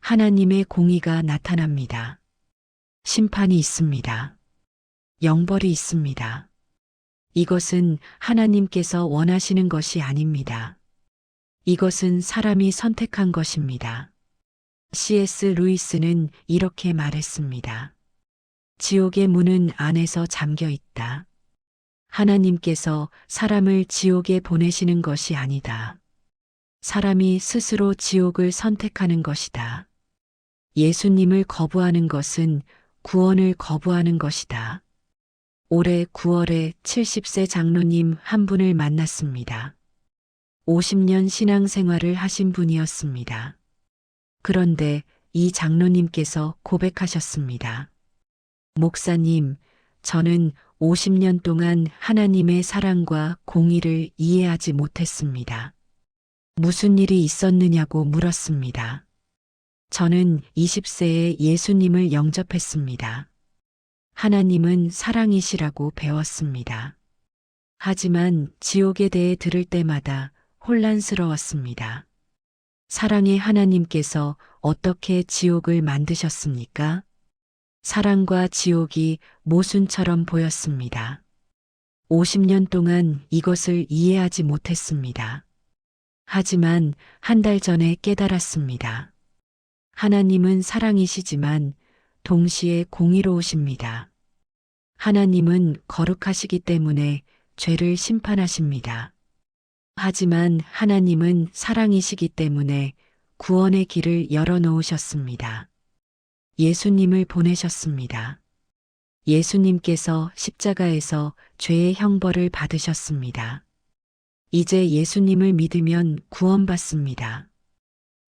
S1: 하나님의 공의가 나타납니다. 심판이 있습니다. 영벌이 있습니다. 이것은 하나님께서 원하시는 것이 아닙니다. 이것은 사람이 선택한 것입니다. C.S. 루이스는 이렇게 말했습니다. 지옥의 문은 안에서 잠겨 있다. 하나님께서 사람을 지옥에 보내시는 것이 아니다. 사람이 스스로 지옥을 선택하는 것이다. 예수님을 거부하는 것은 구원을 거부하는 것이다. 올해 9월에 70세 장로님 한 분을 만났습니다. 50년 신앙생활을 하신 분이었습니다. 그런데 이 장로님께서 고백하셨습니다. 목사님, 저는 50년 동안 하나님의 사랑과 공의를 이해하지 못했습니다. 무슨 일이 있었느냐고 물었습니다. 저는 20세에 예수님을 영접했습니다. 하나님은 사랑이시라고 배웠습니다. 하지만 지옥에 대해 들을 때마다 혼란스러웠습니다. 사랑의 하나님께서 어떻게 지옥을 만드셨습니까? 사랑과 지옥이 모순처럼 보였습니다. 50년 동안 이것을 이해하지 못했습니다. 하지만 한 달 전에 깨달았습니다. 하나님은 사랑이시지만 동시에 공의로우십니다. 하나님은 거룩하시기 때문에 죄를 심판하십니다. 하지만 하나님은 사랑이시기 때문에 구원의 길을 열어놓으셨습니다. 예수님을 보내셨습니다. 예수님께서 십자가에서 죄의 형벌을 받으셨습니다. 이제 예수님을 믿으면 구원받습니다.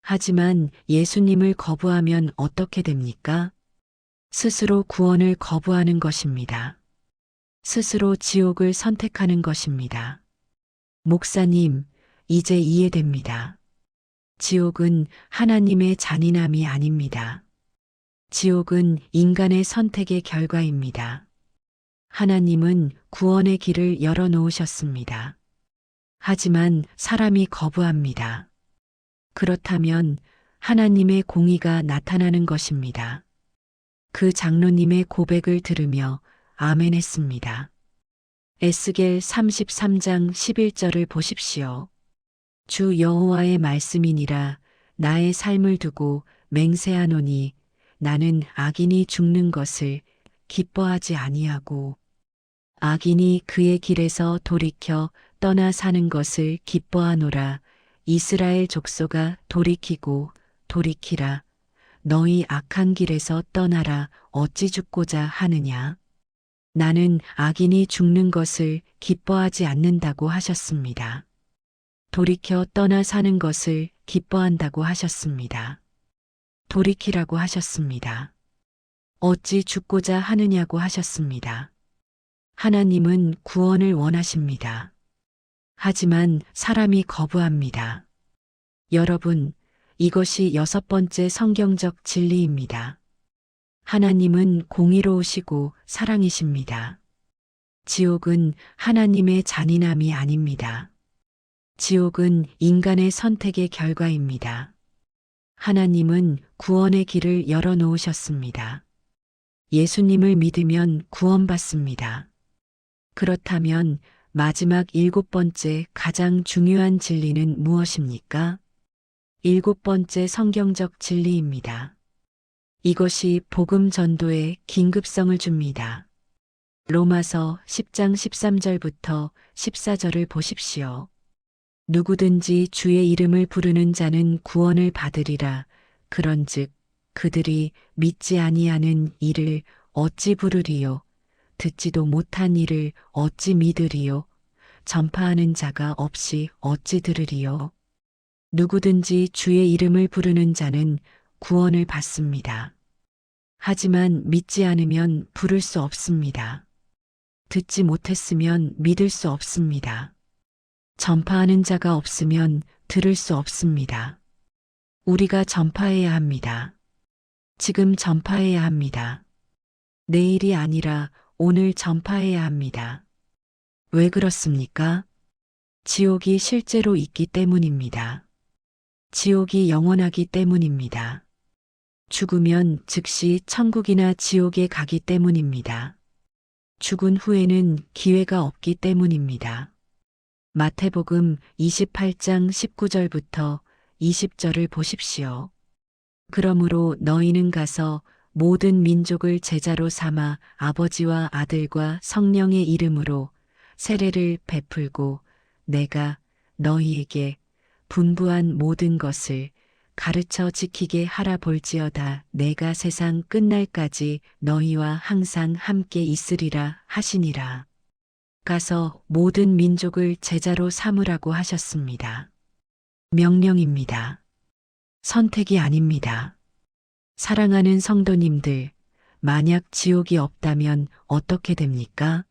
S1: 하지만 예수님을 거부하면 어떻게 됩니까? 스스로 구원을 거부하는 것입니다. 스스로 지옥을 선택하는 것입니다. 목사님, 이제 이해됩니다. 지옥은 하나님의 잔인함이 아닙니다. 지옥은 인간의 선택의 결과입니다. 하나님은 구원의 길을 열어놓으셨습니다. 하지만 사람이 거부합니다. 그렇다면 하나님의 공의가 나타나는 것입니다. 그 장로님의 고백을 들으며 아멘했습니다. 에스겔 33장 11절을 보십시오. 주 여호와의 말씀이니라 나의 삶을 두고 맹세하노니 나는 악인이 죽는 것을 기뻐하지 아니하고 악인이 그의 길에서 돌이켜 떠나 사는 것을 기뻐하노라. 이스라엘 족속아 돌이키고 돌이키라. 너희 악한 길에서 떠나라. 어찌 죽고자 하느냐. 나는 악인이 죽는 것을 기뻐하지 않는다고 하셨습니다. 돌이켜 떠나 사는 것을 기뻐한다고 하셨습니다. 돌이키라고 하셨습니다. 어찌 죽고자 하느냐고 하셨습니다. 하나님은 구원을 원하십니다. 하지만 사람이 거부합니다. 여러분, 이것이 6번째 성경적 진리입니다. 하나님은 공의로우시고 사랑이십니다. 지옥은 하나님의 잔인함이 아닙니다. 지옥은 인간의 선택의 결과입니다. 하나님은 구원의 길을 열어놓으셨습니다. 예수님을 믿으면 구원받습니다. 그렇다면 마지막 7번째 가장 중요한 진리는 무엇입니까? 7번째 성경적 진리입니다. 이것이 복음 전도의 긴급성을 줍니다. 로마서 10장 13절부터 14절을 보십시오. 누구든지 주의 이름을 부르는 자는 구원을 받으리라. 그런즉 그들이 믿지 아니하는 이를 어찌 부르리요? 듣지도 못한 이를 어찌 믿으리요? 전파하는 자가 없이 어찌 들으리요? 누구든지 주의 이름을 부르는 자는 구원을 받습니다. 하지만 믿지 않으면 부를 수 없습니다. 듣지 못했으면 믿을 수 없습니다. 전파하는 자가 없으면 들을 수 없습니다. 우리가 전파해야 합니다. 지금 전파해야 합니다. 내일이 아니라 오늘 전파해야 합니다. 왜 그렇습니까? 지옥이 실제로 있기 때문입니다. 지옥이 영원하기 때문입니다. 죽으면 즉시 천국이나 지옥에 가기 때문입니다. 죽은 후에는 기회가 없기 때문입니다. 마태복음 28장 19절부터 20절을 보십시오. 그러므로 너희는 가서 모든 민족을 제자로 삼아 아버지와 아들과 성령의 이름으로 세례를 베풀고 내가 너희에게 분부한 모든 것을 가르쳐 지키게 하라 볼지어다. 내가 세상 끝날까지 너희와 항상 함께 있으리라 하시니라. 가서 모든 민족을 제자로 삼으라고 하셨습니다. 명령입니다. 선택이 아닙니다. 사랑하는 성도님들, 만약 지옥이 없다면 어떻게 됩니까?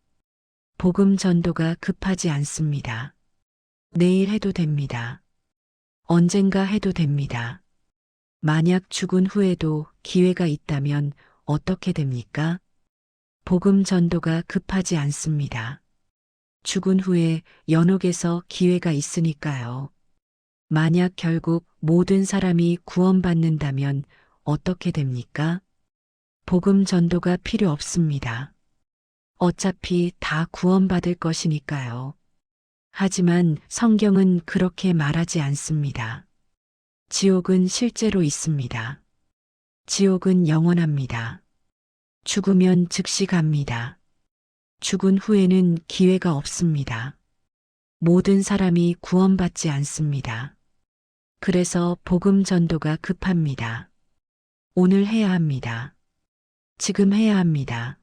S1: 복음 전도가 급하지 않습니다. 내일 해도 됩니다. 언젠가 해도 됩니다. 만약 죽은 후에도 기회가 있다면 어떻게 됩니까? 복음 전도가 급하지 않습니다. 죽은 후에 연옥에서 기회가 있으니까요. 만약 결국 모든 사람이 구원받는다면 어떻게 됩니까? 복음 전도가 필요 없습니다. 어차피 다 구원받을 것이니까요. 하지만 성경은 그렇게 말하지 않습니다. 지옥은 실제로 있습니다. 지옥은 영원합니다. 죽으면 즉시 갑니다. 죽은 후에는 기회가 없습니다. 모든 사람이 구원받지 않습니다. 그래서 복음 전도가 급합니다. 오늘 해야 합니다. 지금 해야 합니다.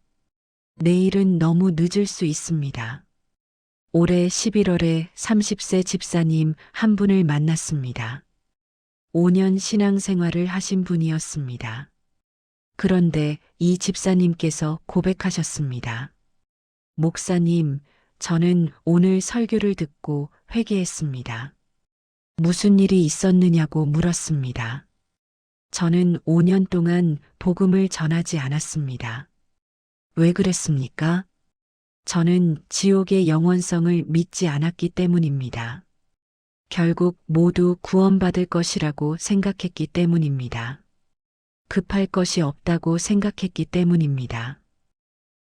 S1: 내일은 너무 늦을 수 있습니다. 올해 11월에 30세 집사님 한 분을 만났습니다. 5년 신앙생활을 하신 분이었습니다. 그런데 이 집사님께서 고백하셨습니다. 목사님, 저는 오늘 설교를 듣고 회개했습니다. 무슨 일이 있었느냐고 물었습니다. 저는 5년 동안 복음을 전하지 않았습니다. 왜 그랬습니까? 저는 지옥의 영원성을 믿지 않았기 때문입니다. 결국 모두 구원받을 것이라고 생각했기 때문입니다. 급할 것이 없다고 생각했기 때문입니다.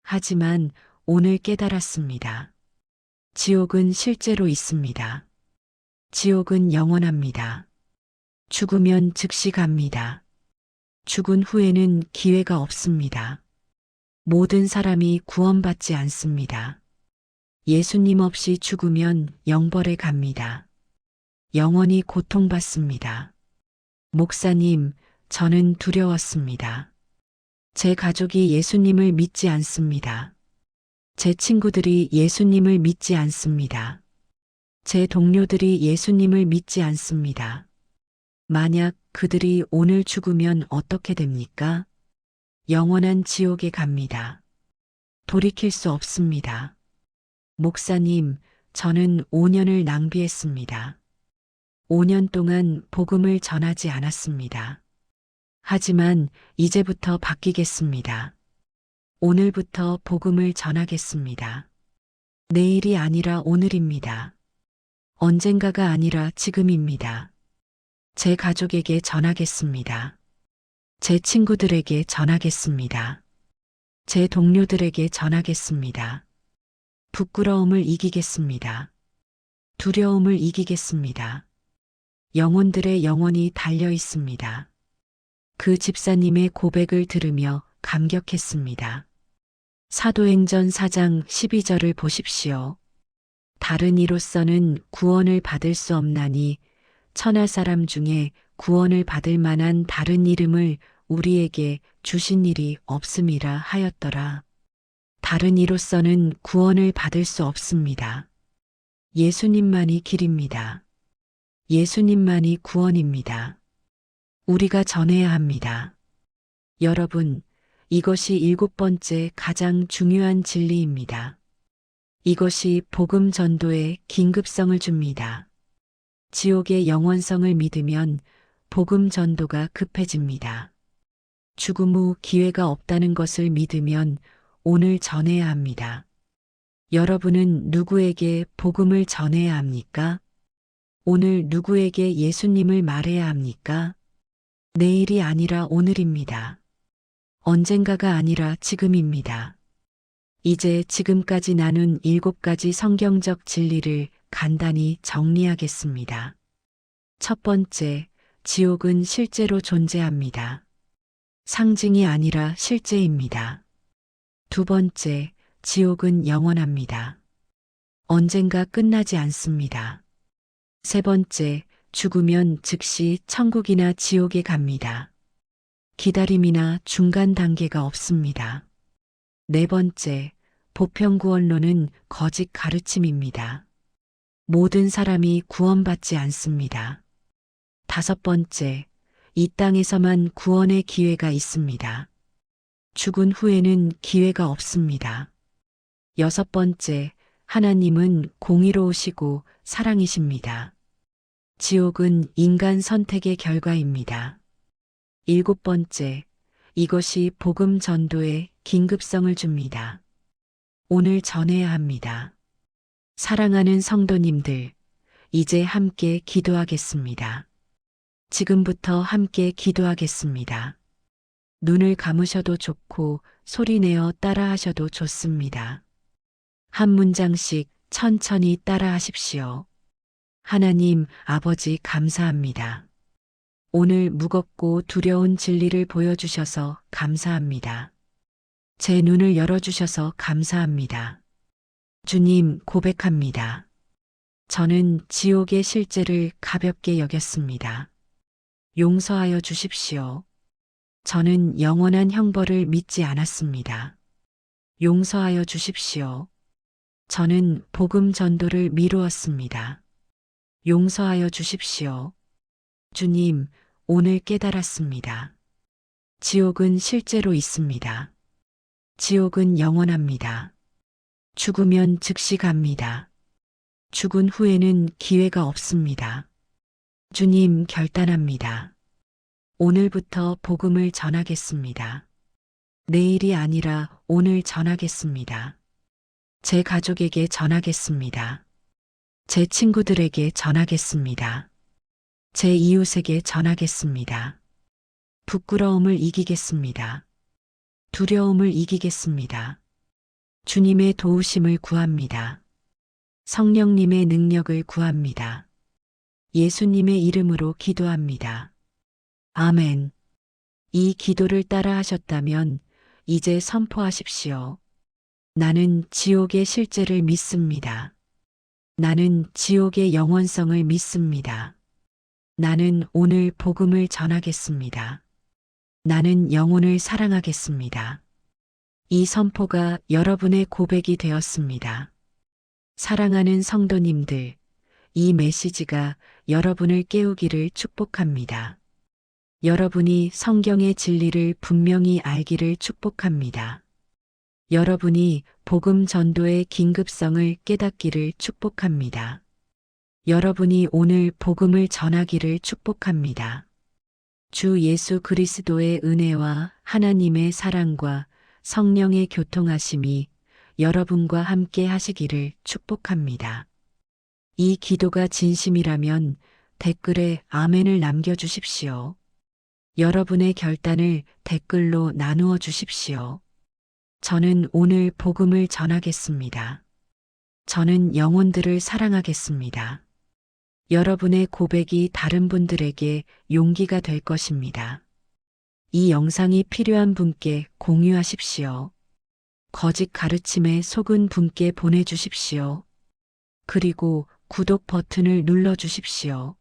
S1: 하지만 오늘 깨달았습니다. 지옥은 실제로 있습니다. 지옥은 영원합니다. 죽으면 즉시 갑니다. 죽은 후에는 기회가 없습니다. 모든 사람이 구원받지 않습니다. 예수님 없이 죽으면 영벌에 갑니다. 영원히 고통받습니다. 목사님, 저는 두려웠습니다. 제 가족이 예수님을 믿지 않습니다. 제 친구들이 예수님을 믿지 않습니다. 제 동료들이 예수님을 믿지 않습니다. 만약 그들이 오늘 죽으면 어떻게 됩니까? 영원한 지옥에 갑니다. 돌이킬 수 없습니다. 목사님, 저는 5년을 낭비했습니다. 5년 동안 복음을 전하지 않았습니다. 하지만 이제부터 바뀌겠습니다. 오늘부터 복음을 전하겠습니다. 내일이 아니라 오늘입니다. 언젠가가 아니라 지금입니다. 제 가족에게 전하겠습니다. 제 친구들에게 전하겠습니다. 제 동료들에게 전하겠습니다. 부끄러움을 이기겠습니다. 두려움을 이기겠습니다. 영혼들의 영혼이 달려 있습니다. 그 집사님의 고백을 들으며 감격했습니다. 사도행전 4장 12절을 보십시오. 다른 이로서는 구원을 받을 수 없나니 천하 사람 중에 구원을 받을 만한 다른 이름을 우리에게 주신 일이 없음이라 하였더라. 다른 이로서는 구원을 받을 수 없습니다. 예수님만이 길입니다. 예수님만이 구원입니다. 우리가 전해야 합니다. 여러분, 이것이 7번째 가장 중요한 진리입니다. 이것이 복음 전도의 긴급성을 줍니다. 지옥의 영원성을 믿으면 복음 전도가 급해집니다. 죽음 후 기회가 없다는 것을 믿으면 오늘 전해야 합니다. 여러분은 누구에게 복음을 전해야 합니까? 오늘 누구에게 예수님을 말해야 합니까? 내일이 아니라 오늘입니다. 언젠가가 아니라 지금입니다. 이제 지금까지 나눈 7가지 성경적 진리를 간단히 정리하겠습니다. 첫 번째, 지옥은 실제로 존재합니다. 상징이 아니라 실제입니다. 두 번째, 지옥은 영원합니다. 언젠가 끝나지 않습니다. 세 번째, 죽으면 즉시 천국이나 지옥에 갑니다. 기다림이나 중간 단계가 없습니다. 네 번째, 보편구원론은 거짓 가르침입니다. 모든 사람이 구원받지 않습니다. 다섯 번째, 이 땅에서만 구원의 기회가 있습니다. 죽은 후에는 기회가 없습니다. 여섯 번째, 하나님은 공의로우시고 사랑이십니다. 지옥은 인간 선택의 결과입니다. 일곱 번째, 이것이 복음 전도의 긴급성을 줍니다. 오늘 전해야 합니다. 사랑하는 성도님들, 이제 함께 기도하겠습니다. 지금부터 함께 기도하겠습니다. 눈을 감으셔도 좋고 소리내어 따라하셔도 좋습니다. 한 문장씩 천천히 따라하십시오. 하나님 아버지 감사합니다. 오늘 무겁고 두려운 진리를 보여주셔서 감사합니다. 제 눈을 열어주셔서 감사합니다. 주님 고백합니다. 저는 지옥의 실제를 가볍게 여겼습니다. 용서하여 주십시오. 저는 영원한 형벌을 믿지 않았습니다. 용서하여 주십시오. 저는 복음 전도를 미루었습니다. 용서하여 주십시오. 주님, 오늘 깨달았습니다. 지옥은 실제로 있습니다. 지옥은 영원합니다. 죽으면 즉시 갑니다. 죽은 후에는 기회가 없습니다. 주님 결단합니다. 오늘부터 복음을 전하겠습니다. 내일이 아니라 오늘 전하겠습니다. 제 가족에게 전하겠습니다. 제 친구들에게 전하겠습니다. 제 이웃에게 전하겠습니다. 부끄러움을 이기겠습니다. 두려움을 이기겠습니다. 주님의 도우심을 구합니다. 성령님의 능력을 구합니다. 예수님의 이름으로 기도합니다. 아멘. 이 기도를 따라 하셨다면 이제 선포하십시오. 나는 지옥의 실제를 믿습니다. 나는 지옥의 영원성을 믿습니다. 나는 오늘 복음을 전하겠습니다. 나는 영혼을 사랑하겠습니다. 이 선포가 여러분의 고백이 되었습니다. 사랑하는 성도님들, 이 메시지가 여러분을 깨우기를 축복합니다. 여러분이 성경의 진리를 분명히 알기를 축복합니다. 여러분이 복음 전도의 긴급성을 깨닫기를 축복합니다. 여러분이 오늘 복음을 전하기를 축복합니다. 주 예수 그리스도의 은혜와 하나님의 사랑과 성령의 교통하심이 여러분과 함께 하시기를 축복합니다. 이 기도가 진심이라면 댓글에 아멘을 남겨주십시오. 여러분의 결단을 댓글로 나누어 주십시오. 저는 오늘 복음을 전하겠습니다. 저는 영혼들을 사랑하겠습니다. 여러분의 고백이 다른 분들에게 용기가 될 것입니다. 이 영상이 필요한 분께 공유하십시오. 거짓 가르침에 속은 분께 보내주십시오. 그리고 구독 버튼을 눌러주십시오.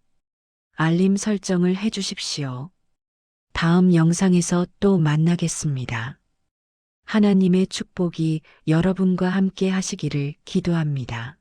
S1: 알림 설정을 해주십시오. 다음 영상에서 또 만나겠습니다. 하나님의 축복이 여러분과 함께 하시기를 기도합니다.